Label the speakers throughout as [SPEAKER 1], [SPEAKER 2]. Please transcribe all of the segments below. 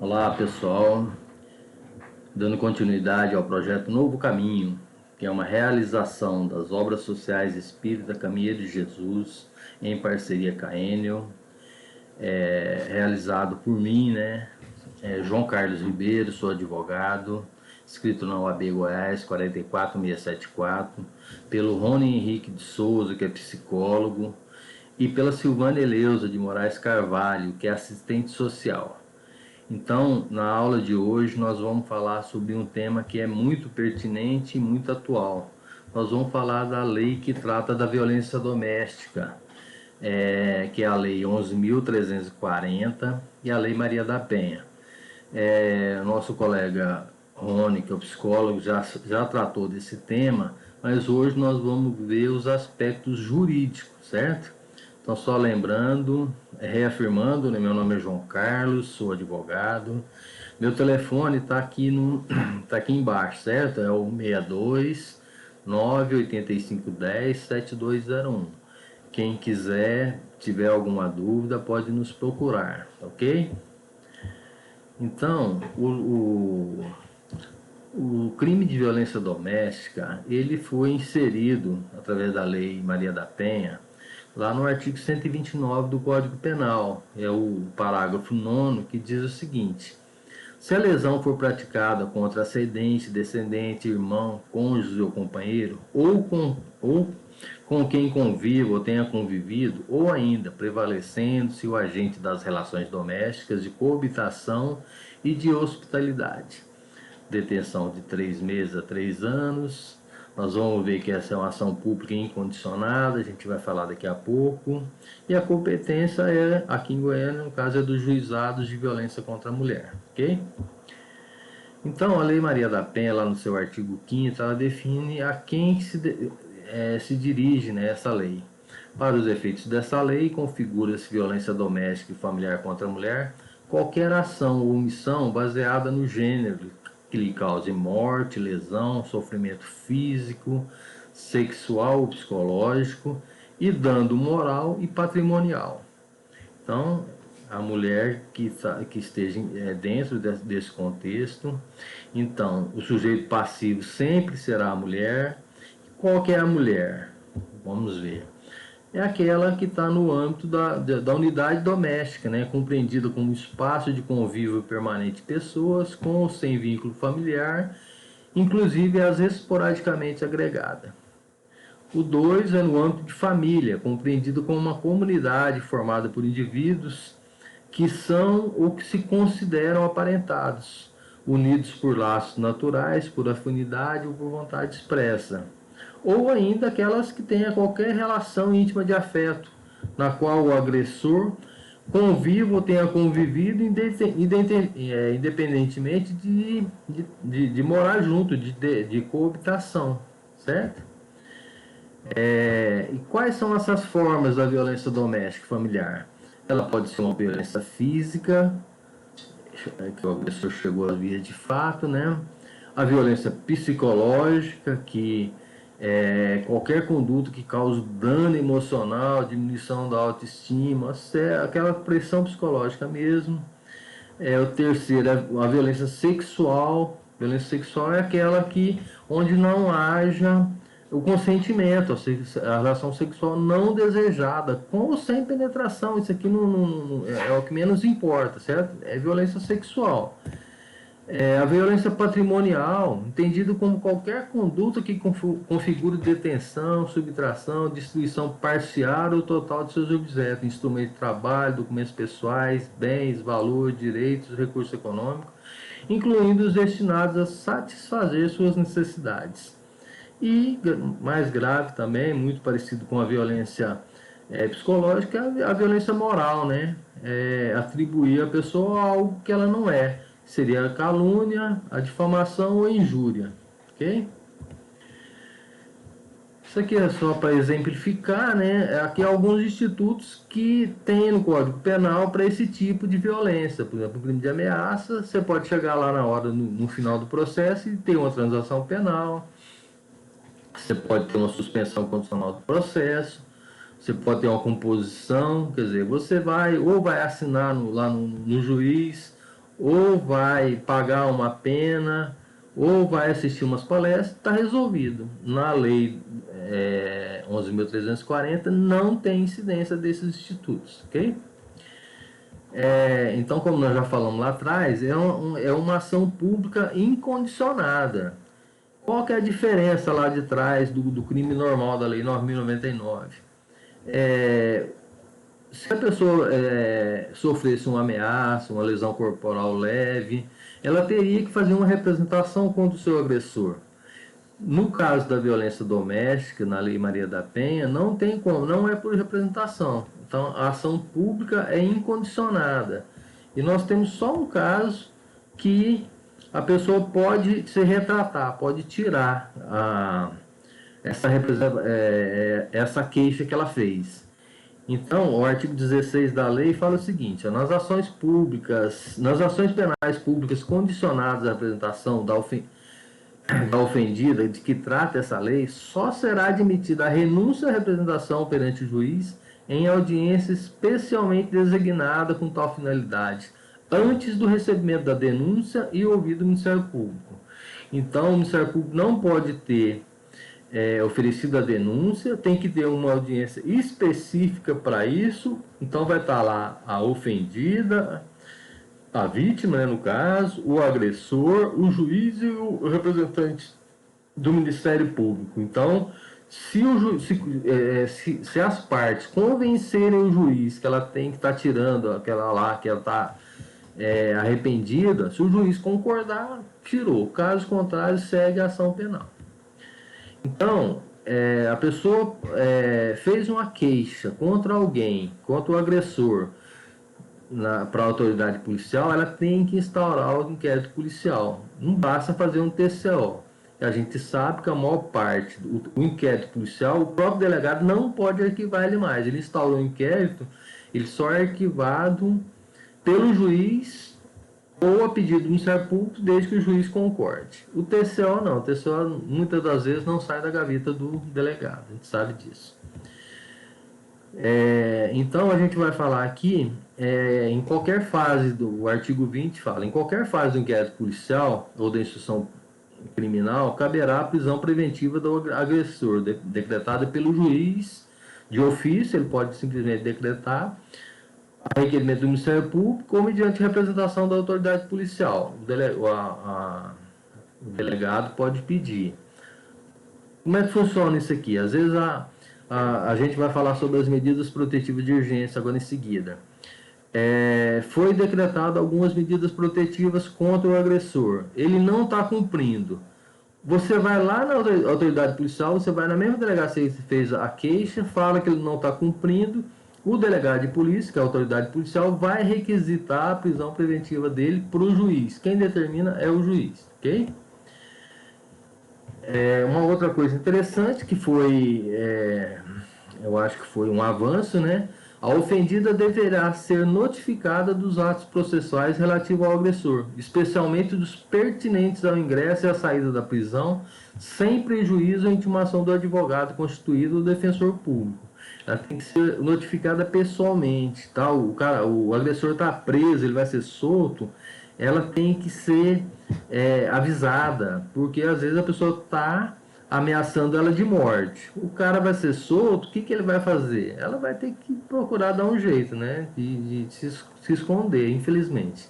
[SPEAKER 1] Olá pessoal, dando continuidade ao projeto Novo Caminho, que é uma realização das obras sociais Espírita Caminho de Jesus, em parceria com a Enel, realizado por mim, João Carlos Ribeiro, sou advogado, inscrito na OAB Goiás 44674, pelo Rony Henrique de Souza, que é psicólogo, e pela Silvana Eleusa de Moraes Carvalho, que é assistente social. Então, na aula de hoje, nós vamos falar sobre um tema que é muito pertinente e muito atual. Nós vamos falar da lei que trata da violência doméstica, que é a Lei 11.340 e a Lei Maria da Penha. Nosso colega Rony, que é o psicólogo, já tratou desse tema, mas hoje nós vamos ver os aspectos jurídicos, certo? Então, só lembrando, reafirmando, né, meu nome é João Carlos, sou advogado. Meu telefone está aqui, tá aqui embaixo, certo? É o 62 985 10 7201. Quem quiser, tiver alguma dúvida, pode nos procurar, ok? Então, o crime de violência doméstica, ele foi inserido através da Lei Maria da Penha, lá no artigo 129 do Código Penal, é o parágrafo 9º, que diz o seguinte: se a lesão for praticada contra ascendente, descendente, irmão, cônjuge ou companheiro, ou com quem conviva ou tenha convivido, ou ainda prevalecendo-se o agente das relações domésticas de coabitação e de hospitalidade, detenção de 3 meses a 3 anos. Nós vamos ver que essa é uma ação pública incondicionada, a gente vai falar daqui a pouco. E a competência é, aqui em Goiânia, no caso, é dos juizados de violência contra a mulher, ok? Então, a Lei Maria da Penha, lá no seu artigo 5º, ela define a quem se dirige, né, essa lei. Para os efeitos dessa lei, configura-se violência doméstica e familiar contra a mulher qualquer ação ou omissão baseada no gênero que lhe cause morte, lesão, sofrimento físico, sexual ou psicológico e dano moral e patrimonial. Então, a mulher que esteja dentro desse contexto, então, o sujeito passivo sempre será a mulher. Qual que é a mulher? Vamos ver. É aquela que está no âmbito da unidade doméstica, né? Compreendida como espaço de convívio permanente de pessoas com ou sem vínculo familiar, inclusive às vezes esporadicamente agregada. O 2 é no âmbito de família, compreendido como uma comunidade formada por indivíduos que são ou que se consideram aparentados, unidos por laços naturais, por afinidade ou por vontade expressa, ou ainda aquelas que tenham qualquer relação íntima de afeto, na qual o agressor conviva ou tenha convivido independentemente de morar junto, de coabitação, certo? E quais são essas formas da violência doméstica e familiar? Ela pode ser uma violência física, que o agressor chegou às vias de fato, né? A violência psicológica, que é qualquer conduta que cause dano emocional, diminuição da autoestima, aquela pressão psicológica mesmo. O terceiro é a violência sexual. Violência sexual é aquela onde não haja o consentimento, a relação sexual não desejada, com ou sem penetração. Isso aqui não é o que menos importa, certo? É violência sexual. A violência patrimonial, entendido como qualquer conduta que configure detenção, subtração, destruição parcial ou total de seus objetos, instrumentos de trabalho, documentos pessoais, bens, valor, direitos, recursos econômicos, incluindo os destinados a satisfazer suas necessidades. E, mais grave também, muito parecido com a violência psicológica, é a violência moral, né? Atribuir à pessoa algo que ela não é. Seria a calúnia, a difamação ou a injúria, ok? Isso aqui é só para exemplificar, né? Aqui alguns institutos que tem no Código Penal para esse tipo de violência. Por exemplo, o crime de ameaça, você pode chegar lá na hora, no final do processo, e ter uma transação penal. Você pode ter uma suspensão condicional do processo. Você pode ter uma composição, quer dizer, você vai assinar lá no juiz, ou vai pagar uma pena, ou vai assistir umas palestras, está resolvido. Na lei 11.340 não tem incidência desses institutos, ok? Então, como nós já falamos lá atrás, é uma ação pública incondicionada. Qual que é a diferença lá de trás do crime normal da Lei 9.099? Se a pessoa sofresse uma ameaça, uma lesão corporal leve, ela teria que fazer uma representação contra o seu agressor. No caso da violência doméstica, na Lei Maria da Penha, não tem como, não é por representação. Então, a ação pública é incondicionada. E nós temos só um caso que a pessoa pode se retratar, pode tirar essa queixa que ela fez. Então, o artigo 16 da lei fala o seguinte: nas ações penais públicas condicionadas à apresentação da ofendida de que trata essa lei, só será admitida a renúncia à representação perante o juiz em audiência especialmente designada com tal finalidade, antes do recebimento da denúncia e ouvido do Ministério Público. Então, o Ministério Público não pode ter oferecido a denúncia, tem que ter uma audiência específica para isso. Então, vai estar lá a ofendida, a vítima, né, no caso, o agressor, o juiz e o representante do Ministério Público. Então, se as partes convencerem o juiz que ela tem que estar tirando aquela lá, que ela está arrependida, se o juiz concordar, tirou. Caso contrário, segue a ação penal. Então, a pessoa fez uma queixa contra alguém, contra o agressor, para a autoridade policial, ela tem que instaurar o inquérito policial. Não basta fazer um TCO. A gente sabe que a maior parte do inquérito policial, o próprio delegado não pode arquivar ele mais. Ele instaurou o inquérito, ele só é arquivado pelo juiz ou a pedido do Ministério Público, desde que o juiz concorde. O TCO não. O TCO muitas das vezes não sai da gaveta do delegado. A gente sabe disso. Então a gente vai falar aqui, em qualquer fase do artigo 20 fala, em qualquer fase do inquérito policial ou da instrução criminal, caberá a prisão preventiva do agressor, decretada pelo juiz de ofício. Ele pode simplesmente decretar a requerimento do Ministério Público ou mediante representação da autoridade policial. O delegado pode pedir. Como é que funciona isso aqui? Às vezes a gente vai falar sobre as medidas protetivas de urgência agora em seguida. Foi decretado algumas medidas protetivas contra o agressor. Ele não está cumprindo. Você vai lá na autoridade policial, você vai na mesma delegacia que fez a queixa, fala que ele não está cumprindo. O delegado de polícia, que é a autoridade policial, vai requisitar a prisão preventiva dele para o juiz. Quem determina é o juiz, ok? Uma outra coisa interessante que foi, eu acho que foi um avanço, né? A ofendida deverá ser notificada dos atos processuais relativos ao agressor, especialmente dos pertinentes ao ingresso e à saída da prisão, sem prejuízo à intimação do advogado constituído ou defensor público. Ela tem que ser notificada pessoalmente, tá? O agressor está preso, ele vai ser solto, ela tem que ser avisada, porque às vezes a pessoa está ameaçando ela de morte. O cara vai ser solto, o que ele vai fazer? Ela vai ter que procurar dar um jeito, né, de se esconder, infelizmente.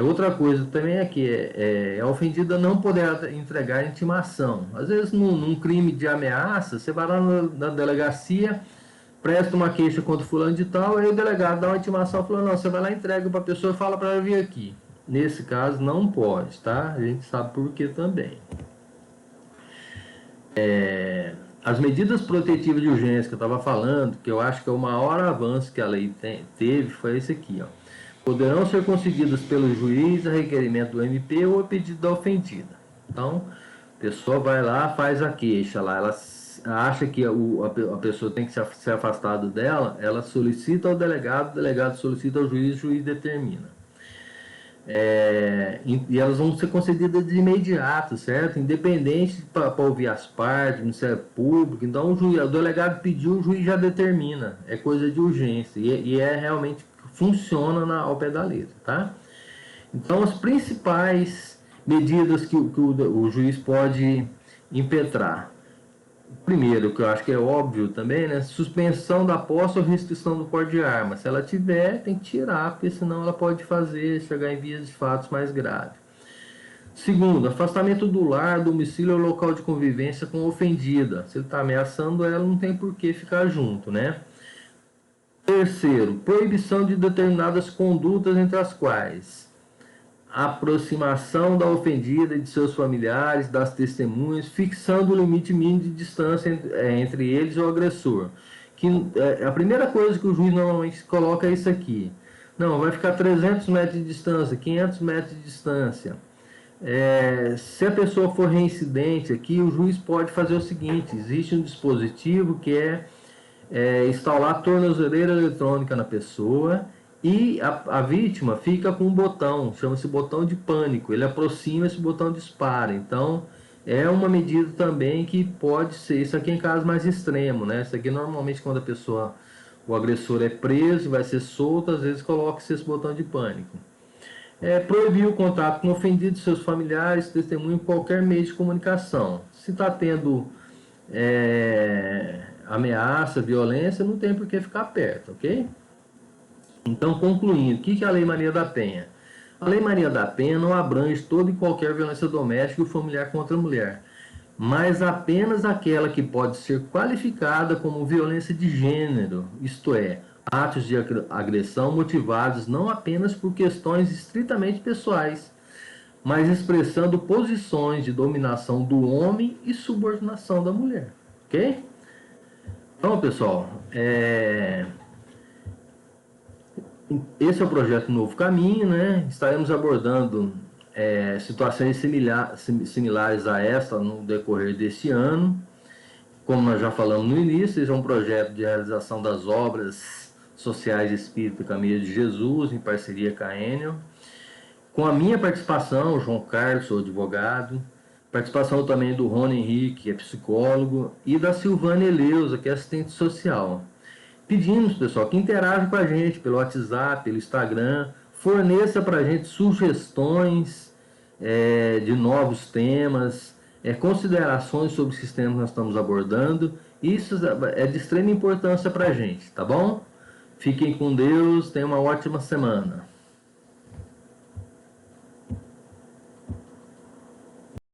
[SPEAKER 1] Outra coisa também é que a ofendida não poderá entregar intimação. Às vezes, num crime de ameaça, você vai lá na delegacia, presta uma queixa contra o fulano de tal, aí o delegado dá uma intimação falando, não, você vai lá, entrega para a pessoa e fala para ela vir aqui. Nesse caso, não pode, tá? A gente sabe por que também. As medidas protetivas de urgência que eu estava falando, que eu acho que é o maior avanço que a lei teve, foi esse aqui, ó. Poderão ser concedidas pelo juiz a requerimento do MP ou a pedido da ofendida. Então, a pessoa vai lá, faz a queixa lá, ela acha que a pessoa tem que ser afastada dela, ela solicita ao delegado, o delegado solicita ao juiz, o juiz determina. E elas vão ser concedidas de imediato, certo? Independente para ouvir as partes, Ministério Público. Então, o delegado pediu, o juiz já determina. É coisa de urgência. E realmente funciona ao pé da letra, tá? Então, as principais medidas que o juiz pode impetrar. Primeiro, que eu acho que é óbvio também, né? Suspensão da posse ou restrição do porte de arma. Se ela tiver, tem que tirar, porque senão ela pode chegar em vias de fatos mais graves. Segundo, afastamento do lar, domicílio ou local de convivência com a ofendida. Se ele está ameaçando ela, não tem por que ficar junto, né? Terceiro, proibição de determinadas condutas, entre as quais a aproximação da ofendida e de seus familiares, das testemunhas, fixando o limite mínimo de distância entre eles e o agressor. A primeira coisa que o juiz normalmente coloca é isso aqui. Não, vai ficar 300 metros de distância, 500 metros de distância. Se a pessoa for reincidente aqui, o juiz pode fazer o seguinte: existe um dispositivo que instalar tornozeleira eletrônica na pessoa e a vítima fica com um botão, chama-se botão de pânico. Ele aproxima, esse botão dispara. Então, é uma medida também que pode ser, isso aqui em caso mais extremo, né? Isso aqui normalmente quando o agressor é preso, vai ser solto, às vezes coloca-se esse botão de pânico. Proibir o contato com o ofendido, seus familiares, testemunho, qualquer meio de comunicação. Se está tendo ameaça, violência, não tem por que ficar perto, ok? Então, concluindo, o que é a Lei Maria da Penha? A Lei Maria da Penha não abrange toda e qualquer violência doméstica ou familiar contra a mulher, mas apenas aquela que pode ser qualificada como violência de gênero, isto é, atos de agressão motivados não apenas por questões estritamente pessoais, mas expressando posições de dominação do homem e subordinação da mulher, ok? Então, pessoal, esse é o projeto Novo Caminho, né? Estaremos abordando situações similares a essa no decorrer desse ano. Como nós já falamos no início, esse é um projeto de realização das obras sociais Espírita Caminho de Jesus, em parceria com a Enel. Com a minha participação, João Carlos, sou advogado, participação também do Rony Henrique, que é psicólogo, e da Silvânia Eleusa, que é assistente social. Pedimos, pessoal, que interajam com a gente pelo WhatsApp, pelo Instagram, forneça para a gente sugestões de novos temas, considerações sobre os temas que nós estamos abordando. Isso é de extrema importância para a gente, tá bom? Fiquem com Deus, tenham uma ótima semana.